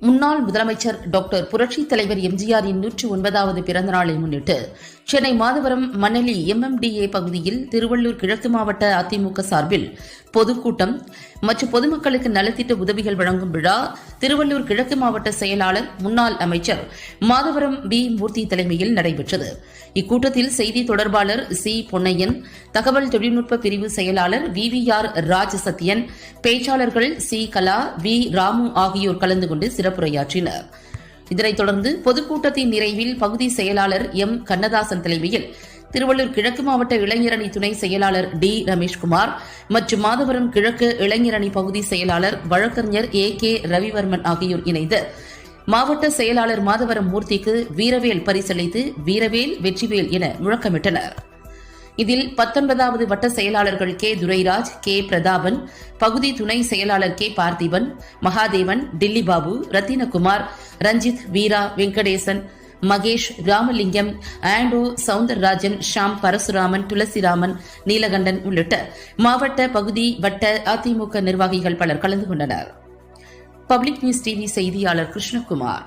முன்னாள் முதலமைச்சர் டாக்டர் புரட்சித் தலைவர் எம்ஜிஆரின் 109வது பிறந்த நாளை முன்னிட்டு சென்னை மாதவரம் மணலி MMDA பகுதியில் திருவள்ளூர் கிழக்கு மாவட்ட அதிமுக சார்பில் பொதுக்கூட்டம் மற்றும் பொதுமக்களுக்கு நலத்திட்ட உதவிகள் வழங்கும் விழா திருவள்ளூர் கிழக்கு மாவட்ட செயலாளர் முன்னாள் அமைச்சர் மாதவரம் B. மூர்த்தி தலைமையில் நடைபெற்றது. இக்கூட்டத்தில் செய்தி தொடர்பாளர் C. பொன்னையன், தகவல் தொழில்நுட்ப பிரிவு செயலாளர் VVR ராஜசத்யன், பேச்சாளர்கள் C. கலா, V. ராமு ஆகியோர் கலந்து கொண்டு சிறப்புரையாற்றினர். இதனைத் தொடர்ந்து பொதுக்கூட்டத்தின் நிறைவில் பகுதி செயலாளர் M. கண்ணதாசன் தலைமையில் திருவள்ளூர் கிழக்கு மாவட்ட இளைஞரணி துணை செயலாளர் D. ரமேஷ்குமார் மற்றும் மாதவரம் கிழக்கு இளைஞரணி பகுதி செயலாளர் வழக்கறிஞர் A.K. ரவிவர்மன் ஆகியோர் இணைந்து மாவட்ட செயலாளர் மாதவரம் மூர்த்திக்கு வீரவேல் பரிசளித்து வீரவேல் வெற்றிவேல் என முழக்கமிட்டனர். இதில் 19வது வட்ட செயலாளர்கள் K. துரைராஜ், K. பிரதாபன், பகுதி துணை செயலாளர் K. பார்த்திபன், மகாதேவன், டில்லிபாபு, ரத்தினகுமார், ரஞ்சித், வீரா, வெங்கடேசன், மகேஷ், ராமலிங்கம், ஆண்டோ, சவுந்தரராஜன், ஷாம், பரசுராமன், துளசிராமன், நீலகண்டன் உள்ளிட்ட மாவட்ட பகுதி வட்ட அதிமுக நிர்வாகிகள் பலர் கலந்து கொண்டனர். பப்ளிக் நியூஸ் டிவி செய்தியாளர் கிருஷ்ணகுமார்.